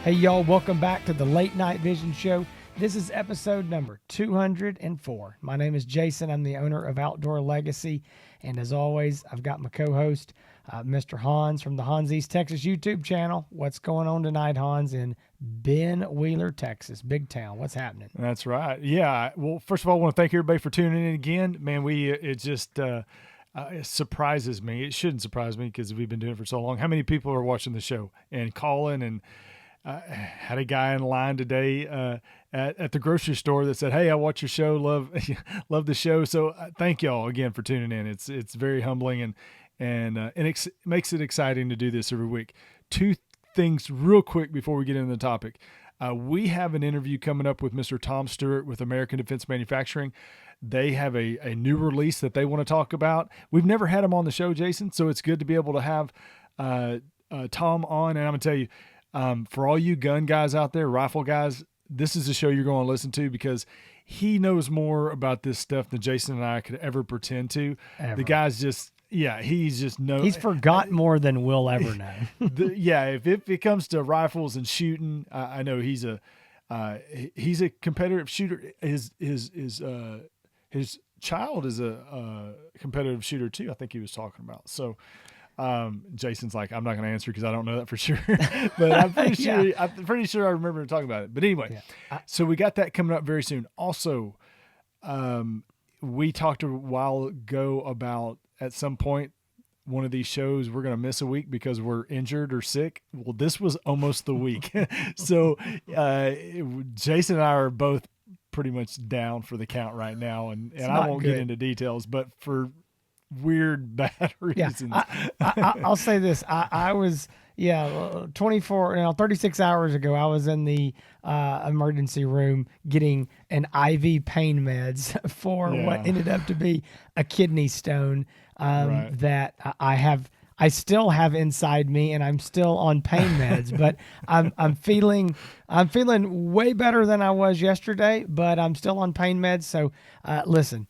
Hey, y'all, welcome back to the Late Night Vision Show. This is episode number 204. My name is Jason. I'm the owner of Outdoor Legacy. And as always, I've got my co-host, Mr. Hans from the Hans East Texas YouTube channel. What's going on tonight, Hans, in Ben Wheeler, Texas, big town? What's happening? That's right. Yeah. Well, first of all, I want to thank everybody for tuning in again. Man, it just it surprises me. It shouldn't surprise me because we've been doing it for so long. How many people are watching the show and calling? And had a guy in line today at the grocery store that said, "Hey, I watch your show. Love the show." So thank y'all again for tuning in. It's very humbling and it makes it exciting to do this every week. Two things real quick before we get into the topic. We have an interview coming up with Mr. Tom Stewart with American Defense Manufacturing. They have a new release that they want to talk about. We've never had him on the show, Jason, so it's good to be able to have Tom on. And I'm going to tell you, for all you gun guys out there, rifle guys, this is the show you're going to listen to because he knows more about this stuff than Jason and I could ever pretend to. Ever. The guy's just... Yeah, he's forgot more than we'll ever know. If it comes to rifles and shooting, I know he's a competitive shooter. His child is a competitive shooter too. I think he was talking about. So Jason's like, I'm not going to answer because I don't know that for sure, but I'm pretty sure. I'm pretty sure I remember talking about it. But anyway, so we got that coming up very soon. Also, we talked a while ago about. At some point, one of these shows, we're going to miss a week because we're injured or sick. Well, this was almost the week. So Jason and I are both pretty much down for the count right now. And I won't get into details, but for weird, bad reasons. I'll say this. I was... 36 hours ago, I was in the emergency room getting an IV pain meds for what ended up to be a kidney stone that I still have inside me, and I'm still on pain meds. But I'm feeling way better than I was yesterday, but I'm still on pain meds. So listen.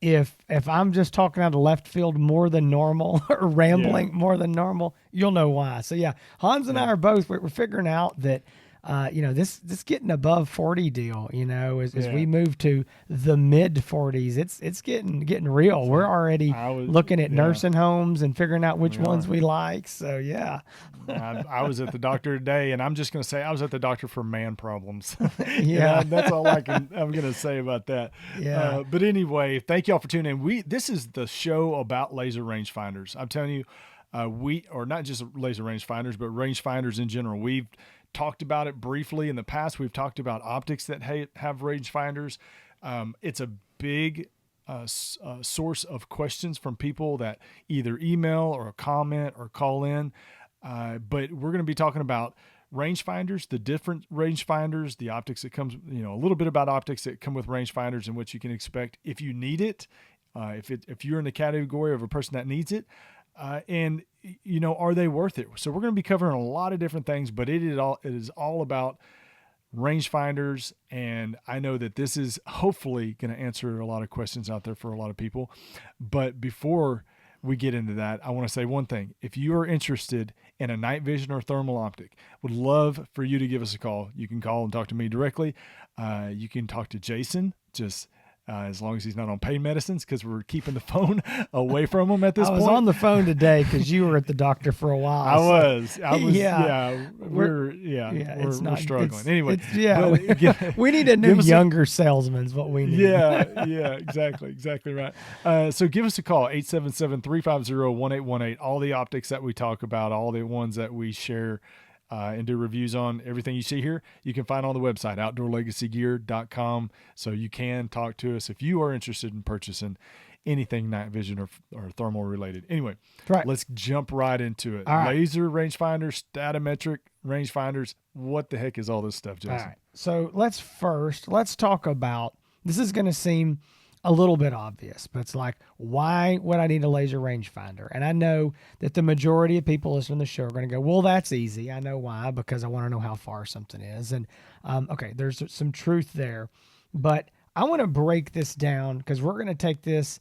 If I'm just talking out of left field more than normal or rambling more than normal, you'll know why. So Hans and I are both, we're figuring out that, this getting above 40 deal, as we move to the mid 40s, it's getting real. We're already looking at nursing homes and figuring out which ones we like. So I was at the doctor today, and I'm just going to say I was at the doctor for man problems. That's all I'm going to say about that. But anyway, thank y'all for tuning in. This is the show about laser rangefinders. I'm telling you, or not just laser rangefinders, but rangefinders in general. We've talked about it briefly in the past. We've talked about optics that have rangefinders. It's a big source of questions from people that either email or comment or call in. But we're going to be talking about rangefinders, the different rangefinders, the optics that comes, a little bit about optics that come with rangefinders and what you can expect if you need it, if you're in the category of a person that needs it, and are they worth it? So we're going to be covering a lot of different things, but it is all about rangefinders, and I know that this is hopefully going to answer a lot of questions out there for a lot of people. But before we get into that, I want to say one thing. If you are interested in a night vision or thermal optic, would love for you to give us a call. You can call and talk to me directly. You can talk to Jason, just as long as he's not on pain medicines, because we're keeping the phone away from him at this point. I was on the phone today because you were at the doctor for a while. I was. We're struggling. Anyway, we need a new younger salesman is what we need. Exactly right. So give us a call, 877-350-1818. All the optics that we talk about, all the ones that we share and do reviews on, everything you see here, you can find on the website, outdoorlegacygear.com. So you can talk to us if you are interested in purchasing anything night vision or thermal related. Anyway, let's jump right into it. Laser rangefinders, statimetric rangefinders. What the heck is all this stuff, Jason? All right. So let's talk about, this is going to seem a little bit obvious, but it's like, why would I need a laser rangefinder? And I know that the majority of people listening to the show are going to go, well, that's easy. I know why, because I want to know how far something is. And there's some truth there, but I want to break this down because we're going to take this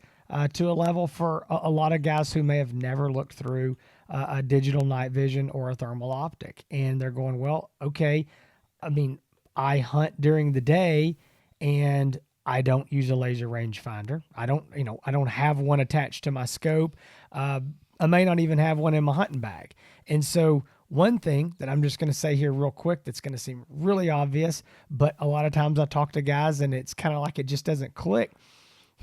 to a level for a lot of guys who may have never looked through a digital night vision or a thermal optic. And they're going, well, okay, I mean, I hunt during the day, and I don't use a laser rangefinder. I don't have one attached to my scope. I may not even have one in my hunting bag. And so one thing that I'm just going to say here real quick that's going to seem really obvious, but a lot of times I talk to guys and it's kind of like it just doesn't click.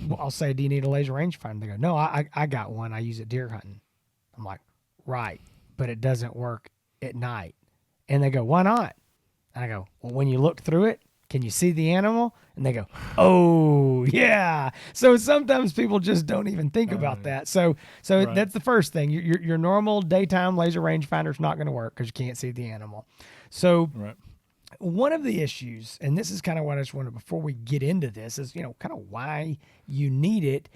Well, I'll say, do you need a laser rangefinder? They go, no, I got one. I use it deer hunting. I'm like, right, but it doesn't work at night. And they go, why not? And I go, well, when you look through it, can you see the animal? And they go, oh, yeah. So sometimes people just don't even think about that. So right. That's the first thing. Your normal daytime laser rangefinder is not going to work because you can't see the animal. So right. One of the issues, and this is kind of what I just wanted before we get into this, is, kind of why you need it.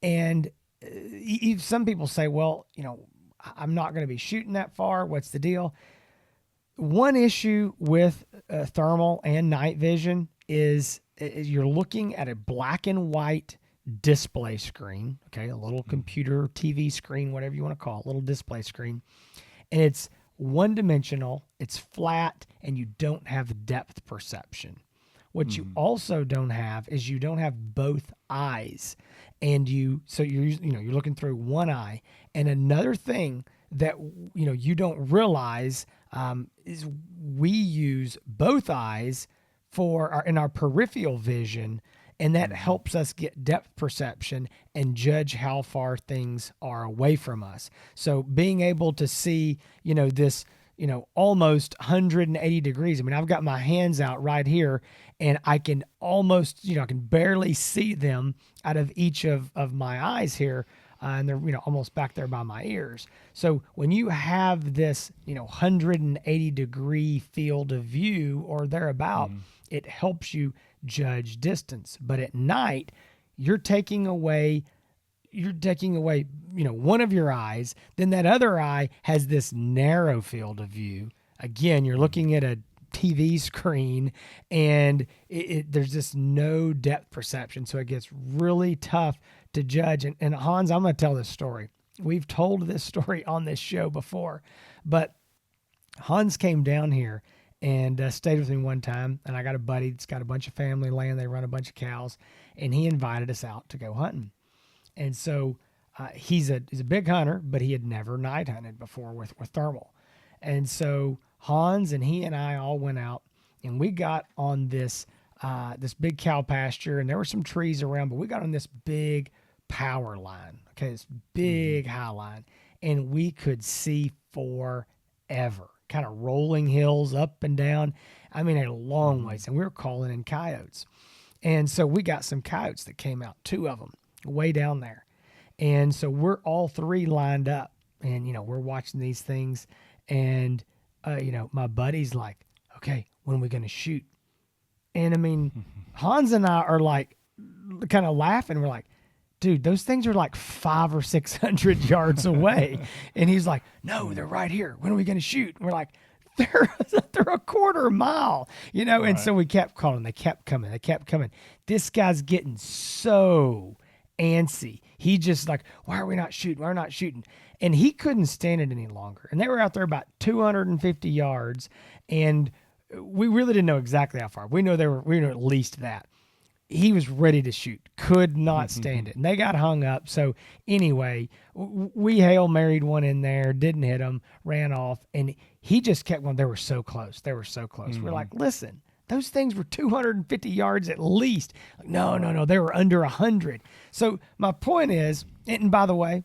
And some people say, well, I'm not going to be shooting that far. What's the deal? One issue with thermal and night vision is you're looking at a black and white display screen, okay, a little computer, TV screen, whatever you want to call it, little display screen, and it's one-dimensional, it's flat, and you don't have depth perception. What you also don't have is you don't have both eyes, and you're looking through one eye. And another thing that you don't realize is we use both eyes in our peripheral vision, and that helps us get depth perception and judge how far things are away from us. So being able to see, this, almost 180 degrees. I mean, I've got my hands out right here, and I can almost, I can barely see them out of each of my eyes here. And they're, almost back there by my ears. So when you have this, 180 degree field of view or thereabout, it helps you judge distance. But at night, you're taking away, one of your eyes. Then that other eye has this narrow field of view. Again, you're looking at a TV screen, and there's just no depth perception. So it gets really tough to judge. And Hans, I'm going to tell this story. We've told this story on this show before, but Hans came down here and stayed with me one time. And I got a buddy that's got a bunch of family land. They run a bunch of cows, and he invited us out to go hunting. And so he's a big hunter, but he had never night hunted before with thermal. And so Hans and he and I all went out, and we got on this big cow pasture, and there were some trees around, but we got on this big power line, okay, this big high line, and we could see forever, kind of rolling hills up and down. I mean, a long ways, and we were calling in coyotes. And so we got some coyotes that came out, 2 of them, way down there. And so we're all 3 lined up, and, we're watching these things, and my buddy's like, okay, when are we going to shoot? And I mean, Hans and I are like, kind of laughing. We're like, dude, those things are like 500 or 600 yards away. And he's like, no, they're right here. When are we going to shoot? And we're like, they're a quarter mile, Right. And so we kept calling. They kept coming. This guy's getting so antsy. He just like, why are we not shooting? Why are we not shooting? And he couldn't stand it any longer. And they were out there about 250 yards, and we really didn't know exactly how far. We know at least that. He was ready to shoot, could not stand it. And they got hung up. So anyway, we Hail Married one in there, didn't hit him, ran off. And he just kept going. They were so close. We're like, listen, those things were 250 yards at least. Like, no, they were under 100. So my point is, and by the way,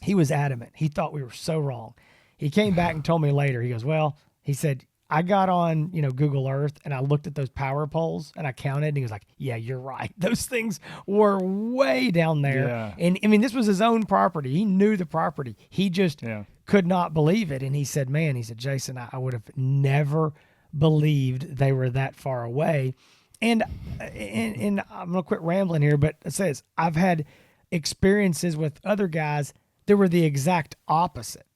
he was adamant. He thought we were so wrong. He came back and told me later, he goes, well, he said, I got on, Google Earth, and I looked at those power poles and I counted, and he was like, yeah, you're right. Those things were way down there. Yeah. And I mean, this was his own property. He knew the property. He just could not believe it. And he said, Jason, I would have never believed they were that far away. And I'm going to quit rambling here, but it says I've had experiences with other guys that were the exact opposite.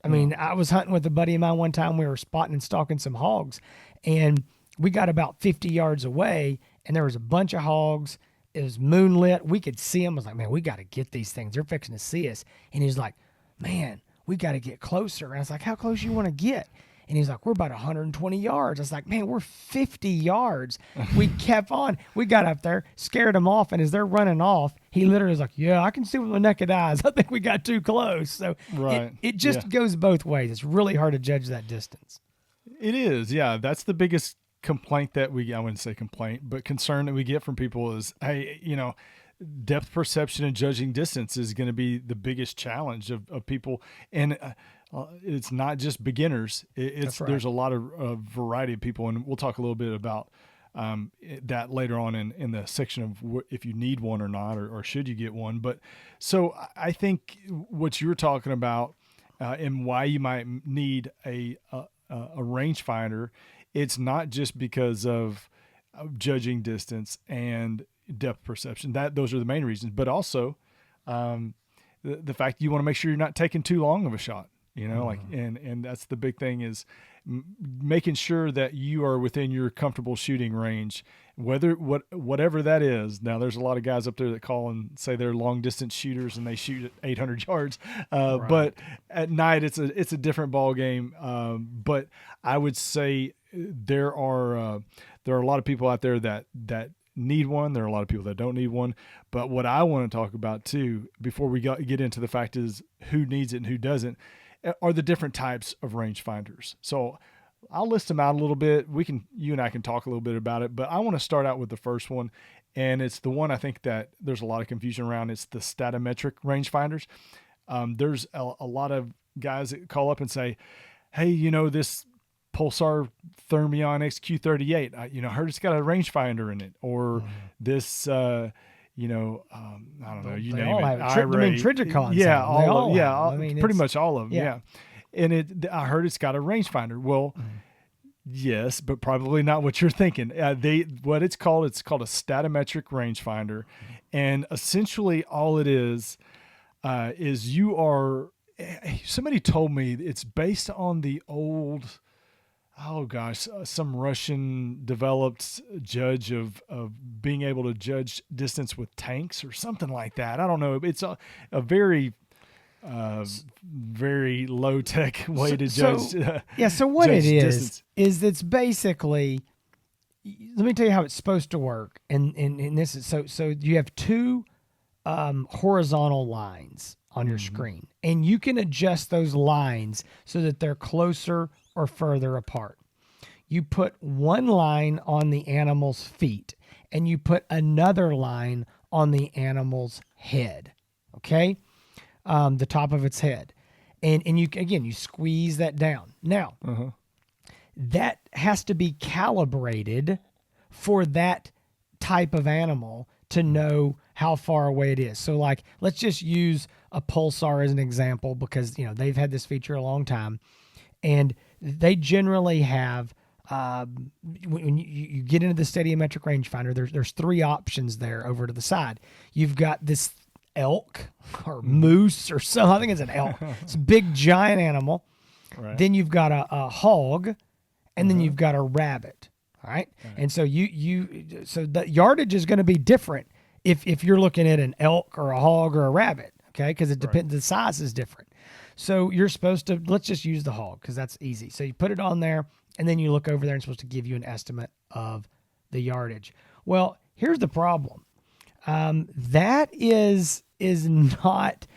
I mean, I was hunting with a buddy of mine one time. We were spotting and stalking some hogs, and we got about 50 yards away, and there was a bunch of hogs. It was moonlit. We could see them. I was like, man, we got to get these things. They're fixing to see us. And he's like, man, we got to get closer. And I was like, how close you want to get? And he's like, we're about 120 yards. I was like, man, we're 50 yards. We kept on. We got up there, scared him off. And as they're running off, he literally was like, yeah, I can see with my naked eyes. I think we got too close. So it just goes both ways. It's really hard to judge that distance. It is. Yeah. That's the biggest complaint that I wouldn't say complaint, but concern that we get from people is, hey, depth perception and judging distance is going to be the biggest challenge of people. And it's not just beginners. There's a lot of variety of people. And we'll talk a little bit about that later on in the section of if you need one or not, or should you get one. But so I think what you're talking about and why you might need a rangefinder, it's not just because of judging distance and depth perception. Those are the main reasons, but also the fact you want to make sure you're not taking too long of a shot. And that's the big thing is making sure that you are within your comfortable shooting range, whatever that is. Now, there's a lot of guys up there that call and say they're long distance shooters and they shoot at 800 yards. But at night it's a different ball game. But I would say there are a lot of people out there that need one. There are a lot of people that don't need one. But what I want to talk about too, before we get into the fact is who needs it and who doesn't, are the different types of rangefinders. So I'll list them out a little bit. You and I can talk a little bit about it, but I want to start out with the first one. And it's the one I think that there's a lot of confusion around. It's the Statimetric rangefinders. There's a lot of guys that call up and say, hey, this Pulsar Thermion XQ38, I heard it's got a rangefinder in it, or this, I don't know, you name it. Trijicons. Yeah, pretty much all of them. Yeah. And I heard it's got a rangefinder. Well, yes, but probably not what you're thinking. What it's called a Statimetric rangefinder. And essentially all it is somebody told me it's based on the old, some Russian developed judge of being able to judge distance with tanks or something like that. I don't know. It's a very, very low tech way to judge. So what judge it distance. is it's basically, let me tell you how it's supposed to work. And this is, so you have two horizontal lines on your screen, and you can adjust those lines so that they're closer or further apart. You put one line on the animal's feet and you put another line on the animal's head. Okay. The top of its head. And you squeeze that down. Now, that has to be calibrated for that type of animal to know how far away it is. So like, let's just use a Pulsar as an example, because, they've had this feature a long time, and they generally have, when you get into the Statimetric rangefinder, there's three options there over to the side. You've got this elk or moose or something. I think it's an elk. It's a big giant animal. Right. Then you've got a hog, and then you've got a rabbit. All right. And so so the yardage is going to be different if you're looking at an elk or a hog or a rabbit. Okay. Because it depends. The size is different. So you're supposed to, let's just use the hog because that's easy. So you put it on there, and then you look over there and it's supposed to give you an estimate of the yardage. Well, here's the problem. That is not,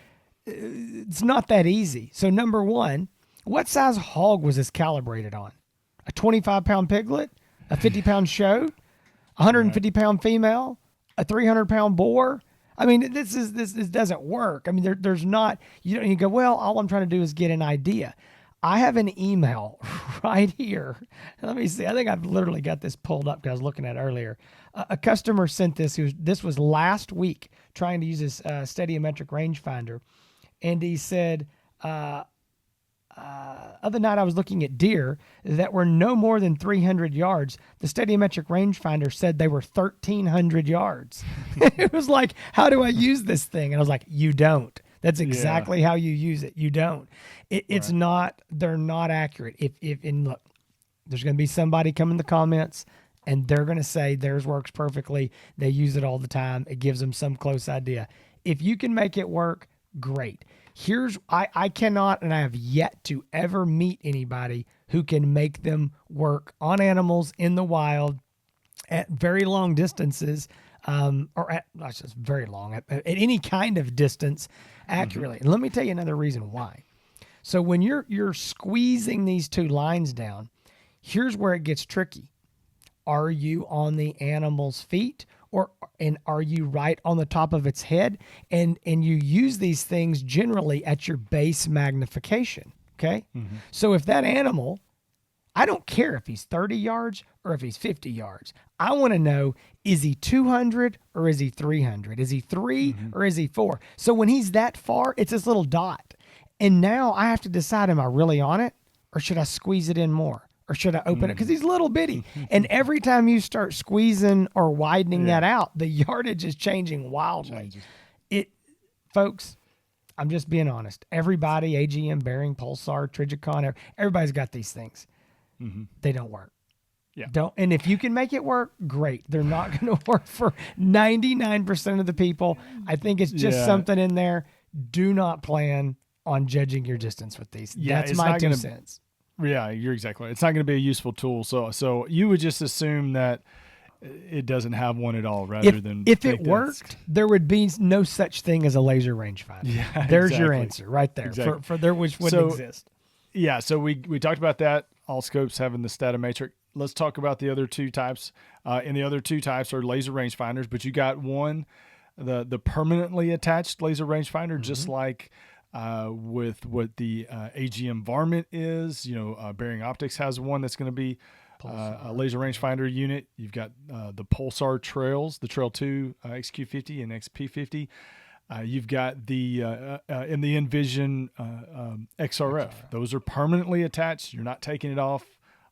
it's not that easy. So number one, what size hog was this calibrated on? A 25-pound piglet, a 50-pound shoat, a 150-pound female, a 300-pound boar? I mean, this doesn't work. I mean, there's not, you go, well, all I'm trying to do is get an idea. I have an email right here. Let me see. I think I've literally got this pulled up because I was looking at it earlier. A customer sent this. This was last week, trying to use this Statimetric rangefinder. And he said, other night I was looking at deer that were no more than 300 yards. The Statimetric rangefinder said they were 1,300 yards. It was like, how do I use this thing? And I was like, you don't. That's exactly how you use it. You don't. It's not, they're not accurate. And look, there's going to be somebody come in the comments and they're going to say theirs works perfectly. They use it all the time. It gives them some close idea. If you can make it work, great. I cannot, and I have yet to ever meet anybody who can make them work on animals in the wild at very long distances, or at not just very long, at any kind of distance accurately. And let me tell you another reason why. So when you're squeezing these two lines down, here's where it gets tricky. Are you on the animal's feet, and are you right on the top of its head? And you use these things generally at your base magnification. Okay. Mm-hmm. So if that animal, I don't care if he's 30 yards or if he's 50 yards. I want to know, is he 200 or is he 300? Is he 3 or is he 4? So when he's that far, it's this little dot. And now I have to decide, am I really on it, or should I squeeze it in more? Or should I open it? Because he's little bitty. And every time you start squeezing or widening that out, the yardage is changing wildly. Folks, I'm just being honest. Everybody, AGM, Bearing, Pulsar, Trijicon, everybody's got these things. Mm-hmm. They don't work. Yeah. And if you can make it work, great. They're not going to work for 99% of the people. I think it's just something in there. Do not plan on judging your distance with these. Yeah, that's my 2 cents. Yeah, you're exactly right. It's not going to be a useful tool. So you would just assume that it doesn't have one at all, rather than if it worked, there would be no such thing as a laser rangefinder. Yeah, there's your answer right there. Exactly. For there which wouldn't exist. Yeah, so we talked about that. All scopes having the Statimetric. Let's talk about the other two types. And the other two types are laser rangefinders, but you got one, the permanently attached laser rangefinder, just like with what the AGM Varmint is. Bearing Optics has one that's going to be a laser rangefinder unit. You've got the Pulsar Trails, the Trail 2 XQ50 and XP50. You've got the in the Envision XRF. Those are permanently attached. You're not taking it off.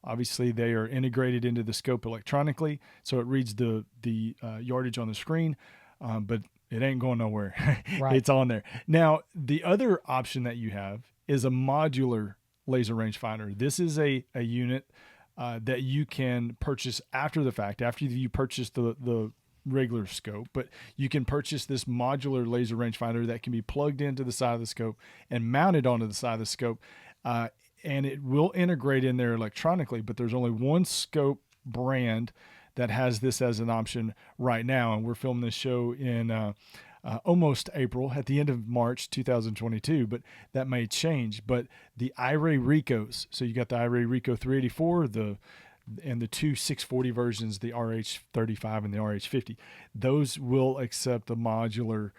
Obviously, they are integrated into the scope electronically, so it reads the yardage on the screen, but it ain't going nowhere. Right. It's on there. Now, the other option that you have is a modular laser rangefinder. This is a unit that you can purchase after the fact, after you purchase the regular scope, but you can purchase this modular laser rangefinder that can be plugged into the side of the scope and mounted onto the side of the scope, and it will integrate in there electronically, but there's only one scope brand that has this as an option right now, and we're filming this show in almost April, at the end of March 2022, but that may change. But the iRay Ricos, so you got the iRay Rico 384, and the two 640 versions, the RH35 and the RH50, those will accept a modular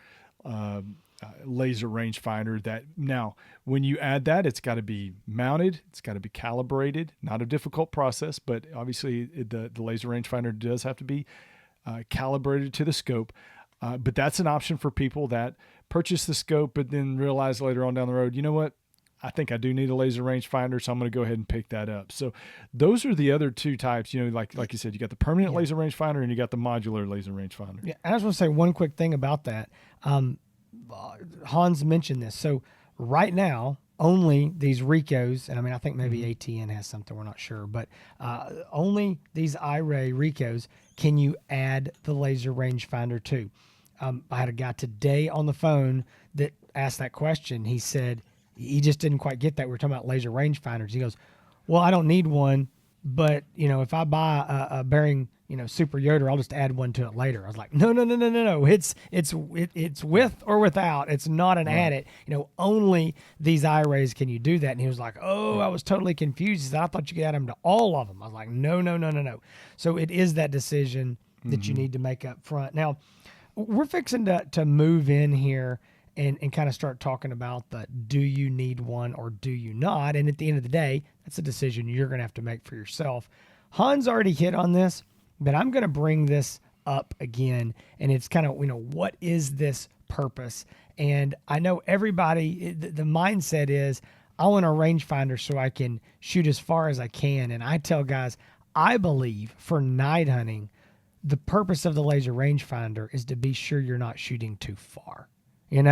laser rangefinder. That now, when you add that, it's got to be mounted, it's got to be calibrated. Not a difficult process, but obviously the laser rangefinder does have to be calibrated to the scope. But that's an option for people that purchase the scope, but then realize later on down the road, you know what? I think I do need a laser rangefinder, so I'm going to go ahead and pick that up. So those are the other two types. Like you said, you got the permanent laser rangefinder and you got the modular laser rangefinder. Yeah, and I just want to say one quick thing about that. Hans mentioned this. So right now, only these Ricos, and I think maybe ATN has something, we're not sure, but only these iRay Ricos can you add the laser rangefinder to. I had a guy today on the phone that asked that question. He said he just didn't quite get that. We were talking about laser rangefinders. He goes, well, I don't need one, but if I buy a Bearing, Super Yoder, I'll just add one to it later. I was like, no. It's with or without. It's not an add it. Only these iRays can you do that. And he was like, oh, I was totally confused. He said, I thought you could add them to all of them. I was like, no. So it is that decision that you need to make up front. Now, we're fixing to move in here and kind of start talking about the do you need one or do you not? And at the end of the day, that's a decision you're going to have to make for yourself. Hans already hit on this, but I'm going to bring this up again. And it's kind of, what is this purpose? And I know everybody, the mindset is, I want a rangefinder so I can shoot as far as I can. And I tell guys, I believe for night hunting, the purpose of the laser rangefinder is to be sure you're not shooting too far. And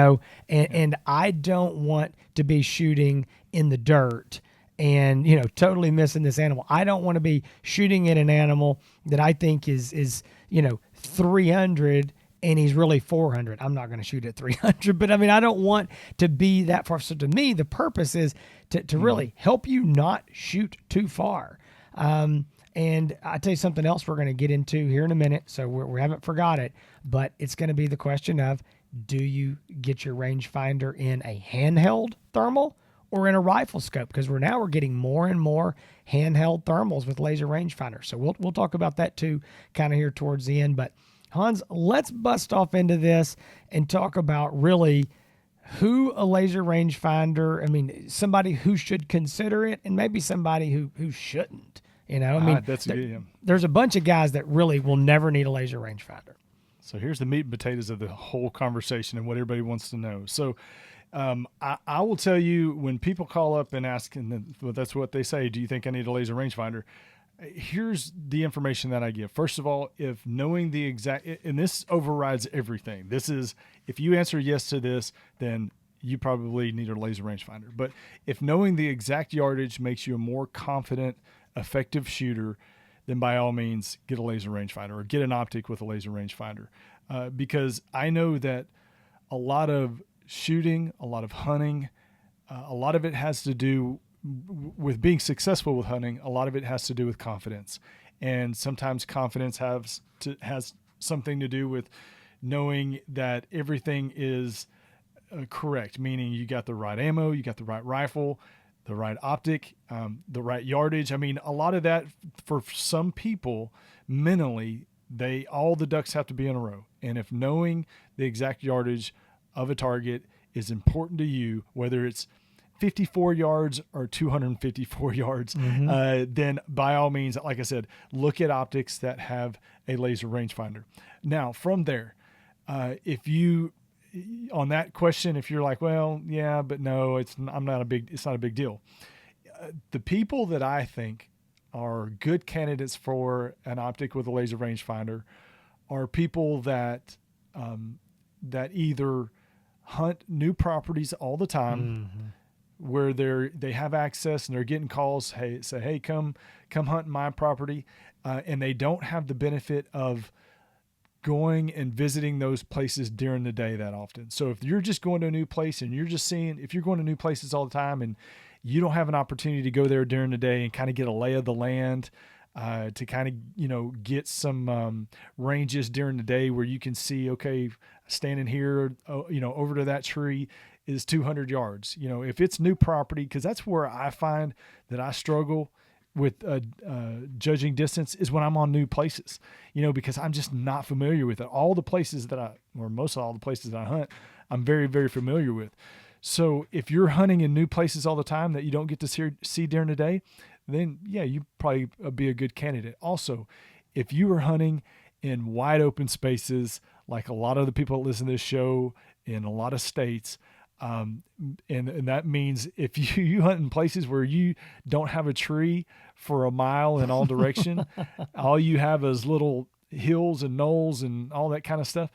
I don't want to be shooting in the dirt and, totally missing this animal. I don't want to be shooting at an animal that I think is 300 and he's really 400, I'm not going to shoot at 300. But I mean, I don't want to be that far. So to me, the purpose is to really help you not shoot too far. And I tell you something else we're going to get into here in a minute, so we haven't forgot it, but it's going to be the question of, do you get your rangefinder in a handheld thermal or in a rifle scope? Because we're getting more and more handheld thermals with laser rangefinders. So we'll talk about that too, kind of here towards the end. But Hans, let's bust off into this and talk about really who a laser rangefinder. I mean, somebody who should consider it, and maybe somebody who shouldn't. You know, I mean, there's a bunch of guys that really will never need a laser rangefinder. So here's the meat and potatoes of the whole conversation and what everybody wants to know. So I will tell you, when people call up and ask, and that's what they say, do you think I need a laser rangefinder? Here's the information that I give. First of all, if knowing the exact, and this overrides everything. This is, if you answer yes to this, then you probably need a laser rangefinder. But if knowing the exact yardage makes you a more confident, effective shooter, then by all means get a laser rangefinder or get an optic with a laser rangefinder. Because I know that a lot of shooting, a lot of hunting, a lot of it has to do with being successful with hunting. A lot of it has to do with confidence. And sometimes confidence has something to do with knowing that everything is correct, meaning you got the right ammo, you got the right rifle, the right optic, the right yardage. I mean, a lot of that for some people mentally, all the ducks have to be in a row. And if knowing the exact yardage of a target is important to you, whether it's 54 yards or 254 yards, then by all means, like I said, look at optics that have a laser rangefinder. Now, from there, on that question, if you're like, well, yeah, but no, it's not a big deal. The people that I think are good candidates for an optic with a laser rangefinder are people that either hunt new properties all the time, where they have access and they're getting calls, hey, come hunt my property, and they don't have the benefit of going and visiting those places during the day that often. So if you're just going to a new place and if you're going to new places all the time and you don't have an opportunity to go there during the day and kind of get a lay of the land, to kind of, get some ranges during the day where you can see, okay, standing here, over to that tree is 200 yards. If it's new property, because that's where I find that I struggle with judging distance is when I'm on new places, because I'm just not familiar with it. All the places most of all the places that I hunt, I'm very, very familiar with. So if you're hunting in new places all the time that you don't get to see during the day, then yeah, you probably be a good candidate. Also, if you are hunting in wide open spaces, like a lot of the people that listen to this show in a lot of states, and that means if you hunt in places where you don't have a tree for a mile in all direction, all you have is little hills and knolls and all that kind of stuff,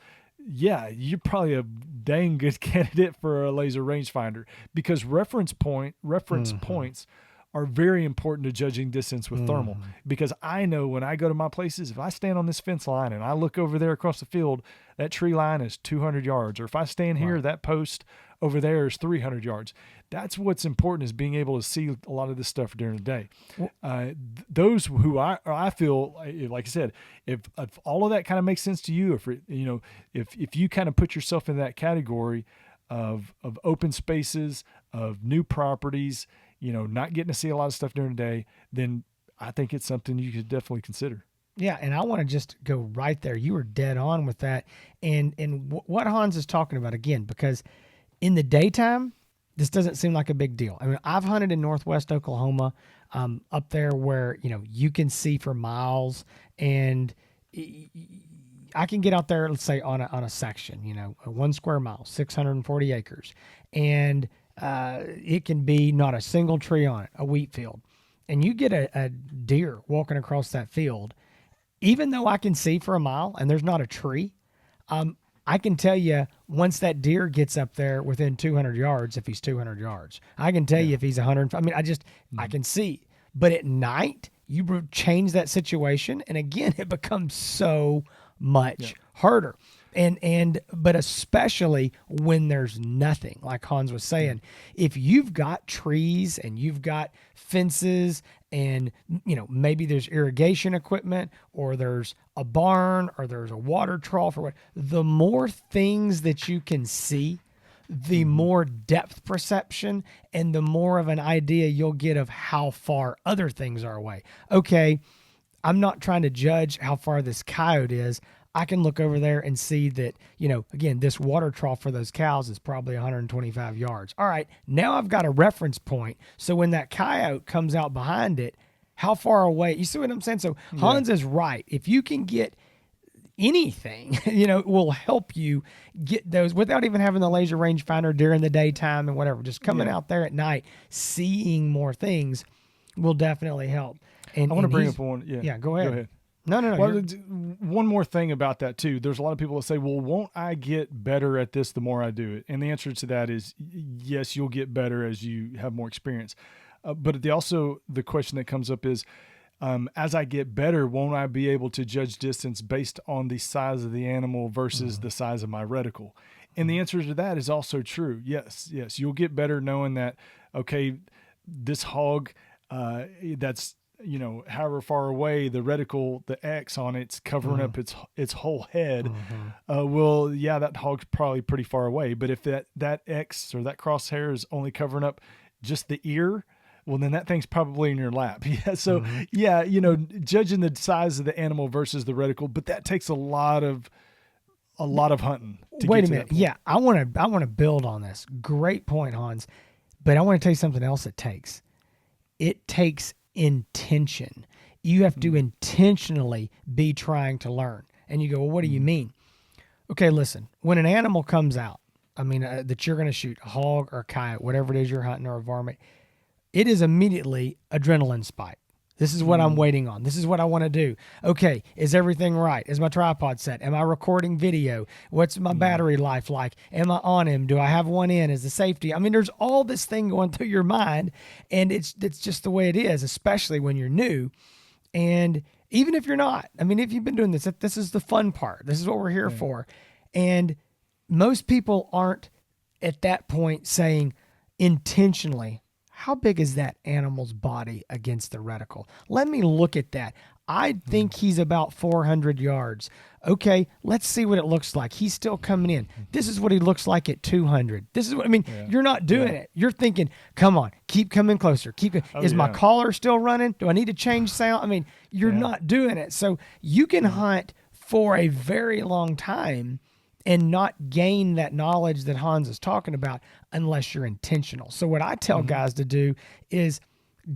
yeah, you're probably a dang good candidate for a laser rangefinder, because reference points are very important to judging distance with thermal. Because I know when I go to my places, if I stand on this fence line and I look over there across the field, that tree line is 200 yards. Or if I stand here, that post over there is 300 yards. That's what's important, is being able to see a lot of this stuff during the day. Those who I feel, like I said, if all of that kind of makes sense to you, if you kind of put yourself in that category of open spaces, of new properties, not getting to see a lot of stuff during the day, then I think it's something you could definitely consider. Yeah, and I want to just go right there. You were dead on with that. And what Hans is talking about, again, because in the daytime, this doesn't seem like a big deal. I mean, I've hunted in Northwest Oklahoma, up there where, you can see for miles, and I can get out there, let's say on a section, a 1 square mile, 640 acres. And it can be not a single tree on it, a wheat field. And you get a deer walking across that field, even though I can see for a mile and there's not a tree, I can tell you once that deer gets up there within 200 yards, if he's 200 yards, I can tell you if he's 100. I mean, I can see. But at night, you change that situation, and again, it becomes so much harder. But especially when there's nothing, like Hans was saying, if you've got trees and you've got fences and, maybe there's irrigation equipment or there's a barn or there's a water trough or what, the more things that you can see, the more depth perception and the more of an idea you'll get of how far other things are away. Okay, I'm not trying to judge how far this coyote is. I can look over there and see that, again, this water trough for those cows is probably 125 yards. All right, now I've got a reference point. So when that coyote comes out behind it, how far away? You see what I'm saying? So Hans is right. If you can get anything, it will help you get those without even having the laser rangefinder during the daytime and whatever. Just coming out there at night, seeing more things will definitely help. And I want to bring up one. Yeah, go ahead. No. Well, one more thing about that too. There's a lot of people that say, well, won't I get better at this the more I do it? And the answer to that is yes, you'll get better as you have more experience. But the question that comes up is, as I get better, won't I be able to judge distance based on the size of the animal versus the size of my reticle? And the answer to that is also true. Yes, you'll get better knowing that, okay, this hog that's however far away, the reticle, the X on it's covering up its whole head. That hog's probably pretty far away. But if that X or that crosshair is only covering up just the ear, well, then that thing's probably in your lap. Yeah. So judging the size of the animal versus the reticle, but that takes a lot of hunting. Wait a minute. Yeah. I want to build on this. Great point, Hans. But I want to tell you something else it takes intention. You have to intentionally be trying to learn. And you go, well, what do you mean? Okay, listen, when an animal comes out, that you're going to shoot, a hog or a coyote, whatever it is you're hunting, or a varmint, it is immediately adrenaline spike. This is what I'm waiting on. This is what I want to do. Okay, is everything right? Is my tripod set? Am I recording video? What's my battery life like? Am I on him? Do I have one in? Is the safety? There's all this thing going through your mind, and it's just the way it is, especially when you're new. And even if you're not, if you've been doing this is the fun part. This is what we're here for. And most people aren't at that point saying intentionally, how big is that animal's body against the reticle? Let me look at that. I think he's about 400 yards. Okay, let's see what it looks like. He's still coming in. This is what he looks like at 200. This is what You're not doing it. You're thinking, come on, keep coming closer. Is my collar still running? Do I need to change sound? You're not doing it. So you can hunt for a very long time and not gain that knowledge that Hans is talking about unless you're intentional. So what I tell guys to do is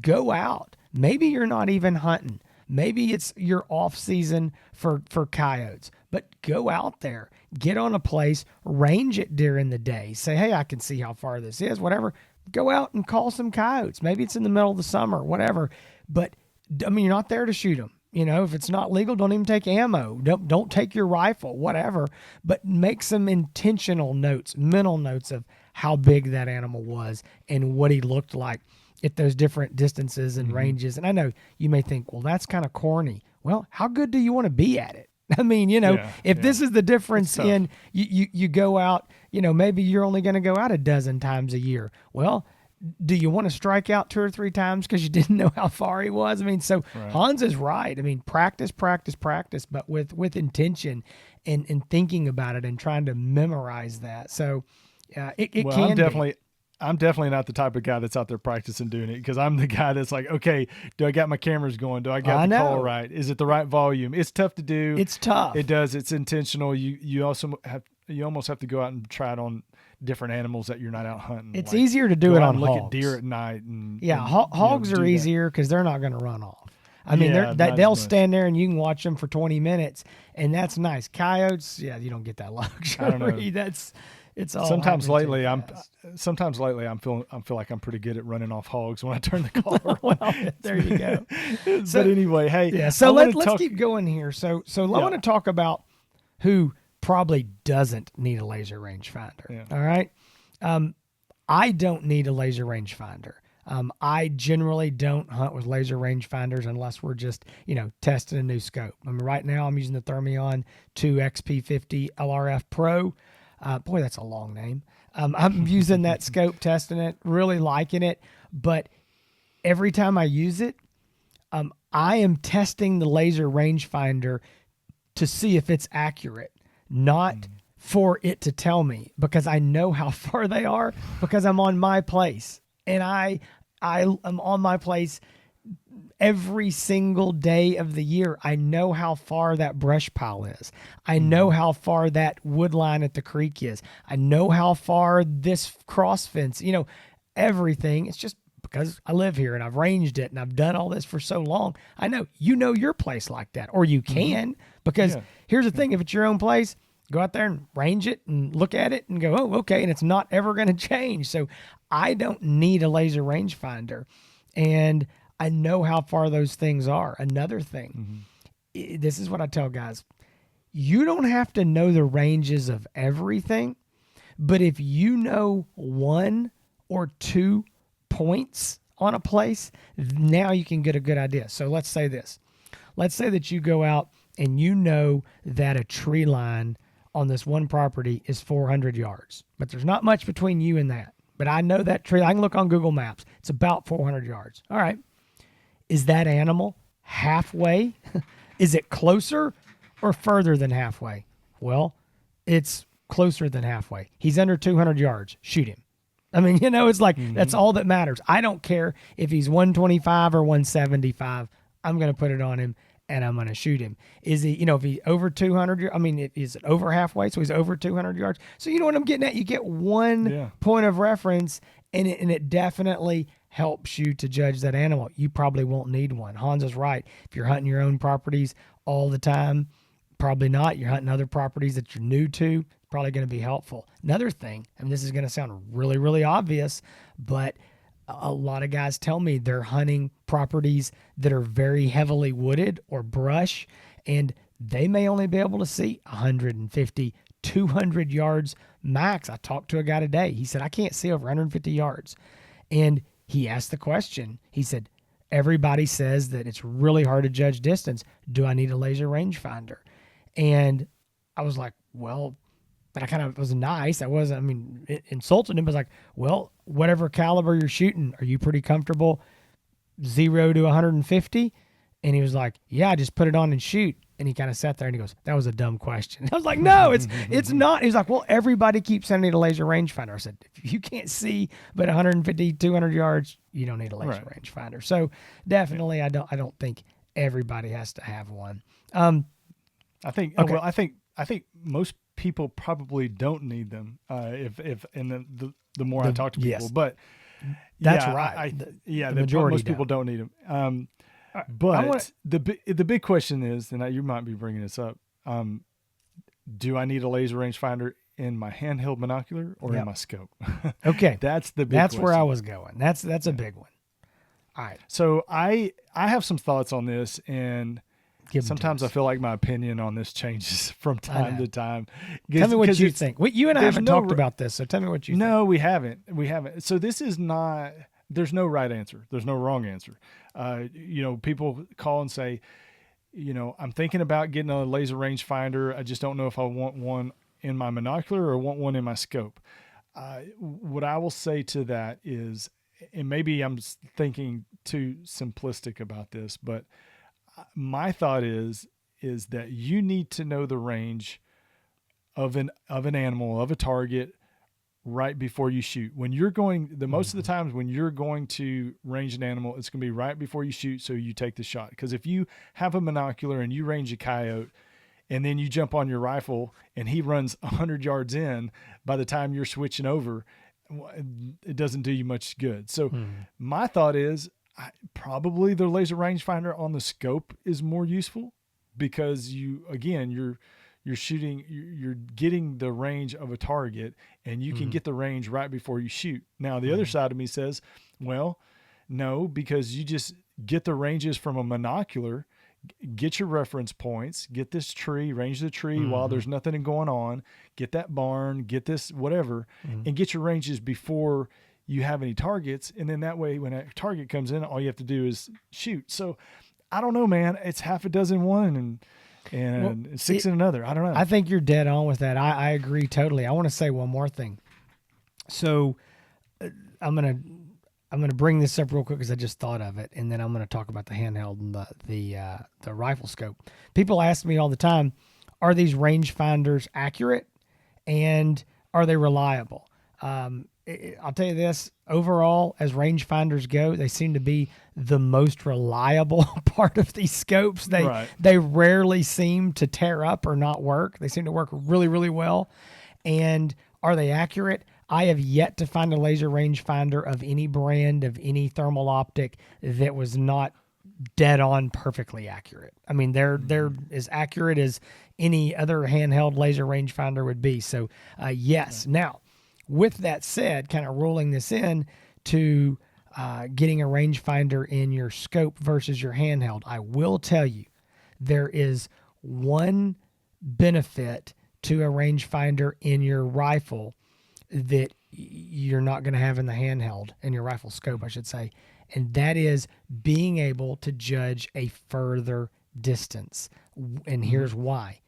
go out. Maybe you're not even hunting. Maybe it's your off season for coyotes, but go out there, get on a place, range it during the day. Say, hey, I can see how far this is, whatever. Go out and call some coyotes. Maybe it's in the middle of the summer, whatever. But you're not there to shoot them. If it's not legal, don't even take ammo. Don't take your rifle, whatever. But make some intentional notes, mental notes of how big that animal was and what he looked like at those different distances and ranges. And I know you may think, well, that's kind of corny. Well, how good do you want to be at it? If this is the difference in you go out, maybe you're only going to go out a dozen times a year. Well, do you want to strike out 2 or 3 times because you didn't know how far he was? Hans is right. Practice, but with intention and thinking about it and trying to memorize that. So it can be. I'm definitely not the type of guy that's out there practicing doing it, because I'm the guy that's like, okay, do I got my cameras going? Do I got the call right? Is it the right volume? It's tough to do. It's tough. It does. It's intentional. You almost have to go out and try it on different animals that you're not out hunting. It's easier to do it on look hogs. At deer at night. And hogs are easier because they're not going to run off. They'll stand there and you can watch them for 20 minutes, and that's nice. Coyotes, you don't get that luxury. I don't know. It's all. Sometimes lately I feel like I'm pretty good at running off hogs when I turn the collar on. There you go. But anyway, hey. Yeah. So let's keep going here. So I want to talk about who probably doesn't need a laser rangefinder. Yeah. All right. I don't need a laser rangefinder. I generally don't hunt with laser rangefinders unless we're just, testing a new scope. I mean, right now I'm using the Thermion 2 XP50 LRF Pro. Boy, that's a long name. I'm using that scope, testing it, really liking it. But every time I use it, I am testing the laser rangefinder to see if it's accurate, not for it to tell me, because I know how far they are because I'm on my place, and I am on my place every single day of the year. I know how far that brush pile is. I know how far that wood line at the creek is. I know how far this cross fence, everything. It's just because I live here and I've ranged it and I've done all this for so long. I know your place like that, or you can, because here's the thing. If it's your own place, go out there and range it and look at it and go, oh, okay. And it's not ever going to change. So I don't need a laser rangefinder. And I know how far those things are. Another thing, this is what I tell guys. You don't have to know the ranges of everything, but if you know 1 or 2 points on a place, now you can get a good idea. So let's say this. Let's say that you go out and you know that a tree line on this one property is 400 yards, but there's not much between you and that. But I know that tree. I can look on Google Maps. It's about 400 yards. All right. Is that animal halfway? Is it closer or further than halfway? Well, it's closer than halfway. He's under 200 yards. Shoot him. I mean, it's like that's all that matters. I don't care if he's 125 or 175. I'm going to put it on him and I'm going to shoot him. Is he, if he's over 200, is it over halfway? So he's over 200 yards. So you know what I'm getting at? You get one point of reference, and it definitely helps you to judge that animal. You probably won't need one. Hans is right. If you're hunting your own properties all the time, probably not. You're hunting other properties that you're new to, probably going to be helpful. Another thing, this is going to sound really, really obvious, but a lot of guys tell me they're hunting properties that are very heavily wooded or brush, and they may only be able to see 150, 200 yards max. I talked to a guy today. He said, I can't see over 150 yards. And he asked the question. He said, everybody says that it's really hard to judge distance. Do I need a laser rangefinder? And I was like, well, but I kind of was nice. I wasn't, insulting him. I was like, well, whatever caliber you're shooting, are you pretty comfortable 0 to 150? And he was like, yeah, just put it on and shoot. And he kind of sat there and he goes, that was a dumb question. I was like, no, it's not. He's like, well, everybody keeps sending me a laser rangefinder. I said, if you can't see but 150, 200 yards, you don't need a laser rangefinder. So definitely, I don't think everybody has to have one. I think most people probably don't need them. The more I talk to people, but that's right. Most people don't need them. But the big question is, and you might be bringing this up, do I need a laser rangefinder in my handheld binocular or in my scope? Okay, that's the big that's question. where I was going. That's a big one. All right. So I have some thoughts on this, and sometimes I feel like my opinion on this changes from time to time. Tell me what you think. You and I haven't talked about this, so tell me what you think. No, we haven't. So this is not. There's no right answer. There's no wrong answer. People call and say, I'm thinking about getting a laser rangefinder. I just don't know if I want one in my binocular or want one in my scope. What I will say to that is, and maybe I'm thinking too simplistic about this, but my thought is that you need to know the range of an animal, of a target, right before you shoot. When you're going, most of the times when you're going to range an animal, it's going to be right before you shoot, so you take the shot. Because if you have a binocular and you range a coyote, and then you jump on your rifle and he runs 100 yards in, by the time you're switching over, it doesn't do you much good. So my thought is, probably the laser rangefinder on the scope is more useful, because you're shooting, you're getting the range of a target, and you can get the range right before you shoot. Now, the other side of me says, well, no, because you just get the ranges from a binocular, get your reference points, get this tree, range the tree while there's nothing going on, get that barn, get this whatever, and get your ranges before you have any targets. And then that way, when a target comes in, all you have to do is shoot. So I don't know, man. It's half a dozen one and six in another. I don't know. I think you're dead on with that. I agree totally. I want to say one more thing. So I'm gonna bring this up real quick because I just thought of it, and then I'm gonna talk about the handheld and the rifle scope. People ask me all the time, are these rangefinders accurate and are they reliable? I'll tell you this, overall, as rangefinders go, they seem to be the most reliable part of these scopes. They rarely seem to tear up or not work. They seem to work really, really well. And are they accurate? I have yet to find a laser rangefinder of any brand, of any thermal optic, that was not dead on perfectly accurate. I mean, they're as accurate as any other handheld laser rangefinder would be. So, yes. Now, with that said, kind of rolling this in to getting a rangefinder in your scope versus your handheld, I will tell you there is one benefit to a rangefinder in your rifle that you're not going to have in the handheld, in your rifle scope, I should say, and that is being able to judge a further distance. And here's why.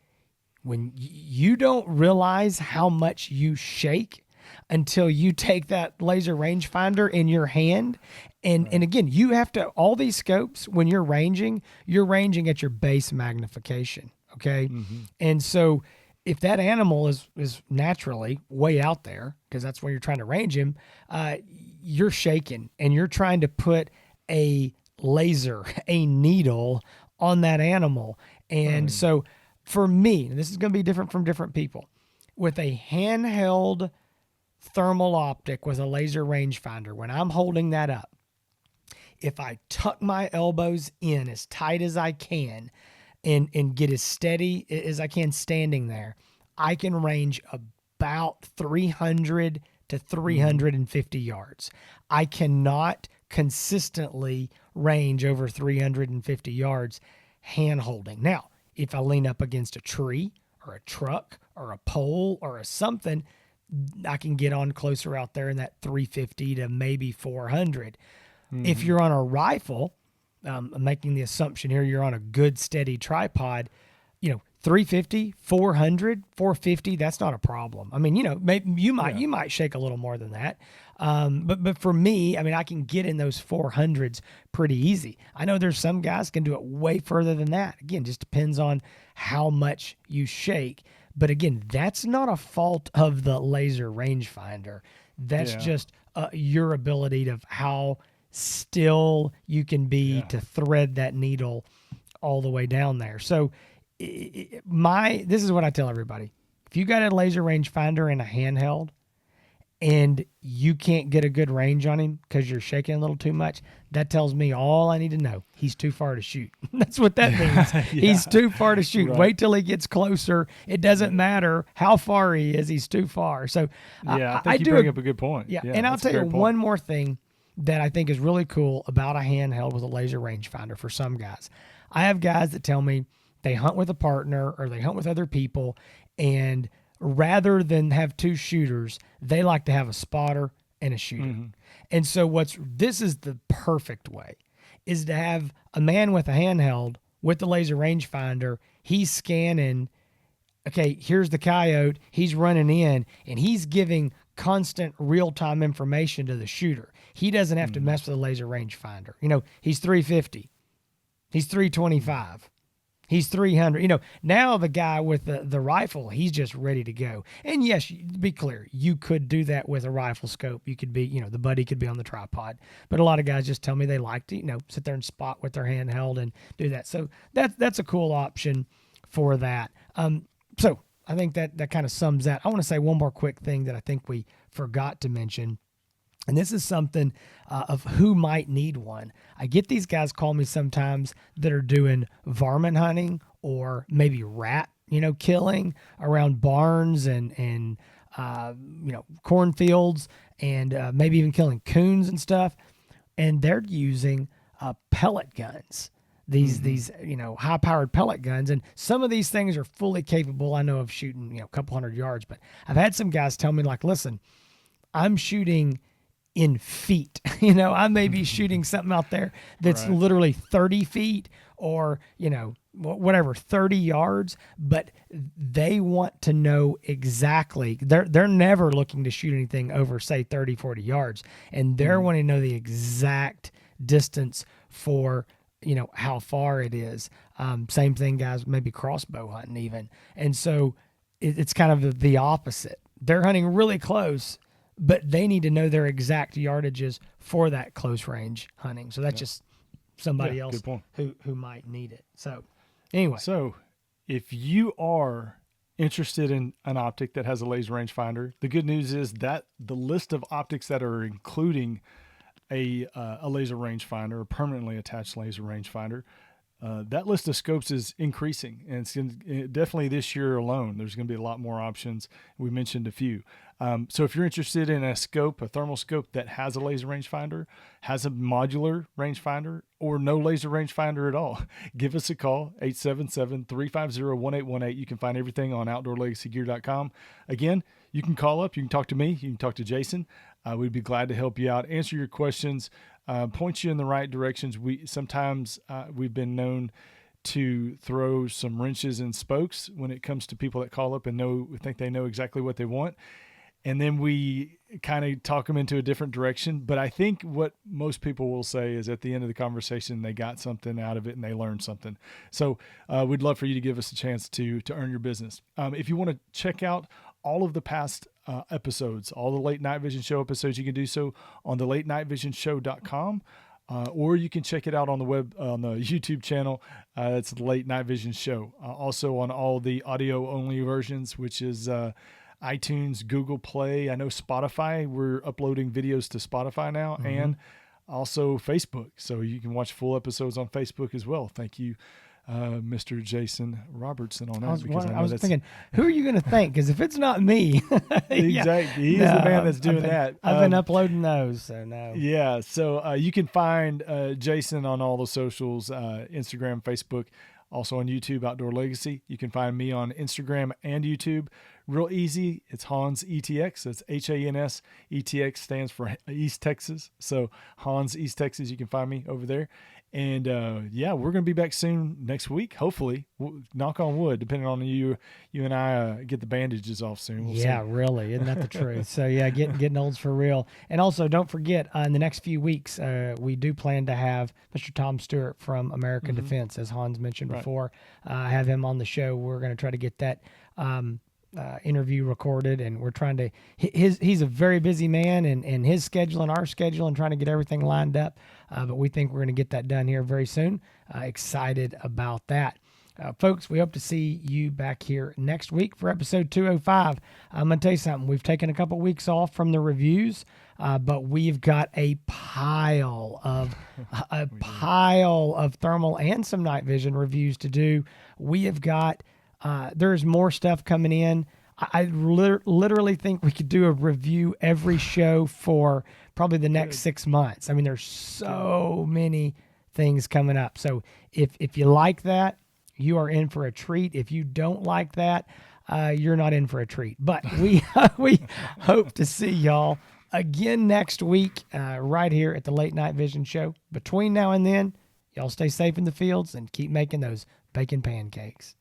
When you don't realize how much you shake until you take that laser rangefinder in your hand. And again, you have to, all these scopes, when you're ranging at your base magnification. Okay. And so if that animal is naturally way out there, because that's where you're trying to range him, you're shaking and you're trying to put a laser, a needle on that animal. And so for me, and this is going to be different from different people, with a handheld thermal optic with a laser rangefinder, when I'm holding that up, if I tuck my elbows in as tight as I can and get as steady as I can standing there, I can range about 300 to 350 yards. I cannot consistently range over 350 yards hand holding. Now, if I lean up against a tree or a truck or a pole or a something, I can get on closer out there in that 350 to maybe 400. If you're on a rifle, I'm making the assumption here, you're on a good steady tripod, 350, 400, 450, that's not a problem. I mean, maybe you might shake a little more than that. But for me, I mean, I can get in those 400s pretty easy. I know there's some guys can do it way further than that. Again, just depends on how much you shake. But again, that's not a fault of the laser rangefinder. That's just your ability to how still you can be to thread that needle all the way down there. So this is what I tell everybody. If you got a laser rangefinder in a handheld and you can't get a good range on him because you're shaking a little too much, that tells me all I need to know. He's too far to shoot. That's what that means. He's too far to shoot. Right. Wait till he gets closer. It doesn't matter how far he is. He's too far. So I think you bring up a good point. Yeah, and I'll tell you one more thing that I think is really cool about a handheld with a laser rangefinder for some guys. I have guys that tell me they hunt with a partner or they hunt with other people, and rather than have two shooters, they like to have a spotter and a shooter. And so this is the perfect way, is to have a man with a handheld with the laser rangefinder. He's scanning, okay, here's the coyote, he's running in, and he's giving constant real-time information to the shooter. He doesn't have to mess with a laser rangefinder. He's 350. He's 325. He's 300. Now the guy with the rifle, he's just ready to go. And yes, to be clear, you could do that with a rifle scope. You could be, the buddy could be on the tripod. But a lot of guys just tell me they like to, sit there and spot with their handheld and do that. So that's a cool option for that. So I think that kind of sums that. I want to say one more quick thing that I think we forgot to mention. And this is something of who might need one. I get these guys call me sometimes that are doing varmint hunting or maybe rat, killing around barns and cornfields and maybe even killing coons and stuff. And they're using pellet guns. These high-powered pellet guns. And some of these things are fully capable, I know, of shooting, a couple hundred yards. But I've had some guys tell me, like, listen, I'm shooting in feet. I may be shooting something out there that's literally 30 feet or, whatever, 30 yards, but they want to know exactly. They're never looking to shoot anything over, say, 30, 40 yards. And they're wanting to know the exact distance for, how far it is. Same thing, guys, maybe crossbow hunting even. And so it's kind of the opposite. They're hunting really close, but they need to know their exact yardages for that close range hunting. So that's just somebody else who might need it. So anyway. So if you are interested in an optic that has a laser rangefinder, the good news is that the list of optics that are including a laser rangefinder, a permanently attached laser rangefinder, that list of scopes is increasing, and it's definitely this year alone. There's going to be a lot more options. We mentioned a few. So if you're interested in a scope, a thermal scope that has a laser rangefinder, has a modular rangefinder, or no laser rangefinder at all, give us a call, 877-350-1818. You can find everything on outdoorlegacygear.com. Again, you can call up, you can talk to me, you can talk to Jason. We'd be glad to help you out, answer your questions, point you in the right directions. We've been known to throw some wrenches and spokes when it comes to people that call up and think they know exactly what they want. And then we kind of talk them into a different direction. But I think what most people will say is at the end of the conversation, they got something out of it and they learned something. So we'd love for you to give us a chance to earn your business. If you want to check out all of the past episodes, all the Late Night Vision Show episodes, you can do so on the latenightVisionShow.com. Or you can check it out on the YouTube channel. It's the Late Night Vision Show. Also on all the audio only versions, which is iTunes, Google Play. I know Spotify. We're uploading videos to Spotify now, and also Facebook. So you can watch full episodes on Facebook as well. Thank you, Mr. Jason Robertson on that. I was thinking, who are you going to thank? Because if it's not me, exactly, he's the man that's doing that. I've been uploading those, so no. Yeah, so you can find Jason on all the socials, Instagram, Facebook, also on YouTube, Outdoor Legacy. You can find me on Instagram and YouTube. Real easy. It's Hans ETX. That's HANS. ETX stands for East Texas. So Hans East Texas. You can find me over there. And we're going to be back soon next week. Hopefully, knock on wood, depending on you and I get the bandages off soon. We'll see. Really. Isn't that the truth? So getting old's for real. And also don't forget, in the next few weeks, we do plan to have Mr. Tom Stewart from American Defense, as Hans mentioned before. Have him on the show. We're going to try to get that interview recorded, and we're trying to he's a very busy man, and his schedule and our schedule, and trying to get everything lined up, but we think we're going to get that done here very soon. Excited about that. Folks, we hope to see you back here next week for episode 205. I'm going to tell you something. We've taken a couple weeks off from the reviews, but we've got a pile of thermal and some night vision reviews to do. We have got there's more stuff coming in. I literally think we could do a review every show for probably the next 6 months. I mean, there's so many things coming up. So if you like that, you are in for a treat. If you don't like that, you're not in for a treat. But we hope to see y'all again next week right here at the Late Night Vision Show. Between now and then, y'all stay safe in the fields and keep making those bacon pancakes.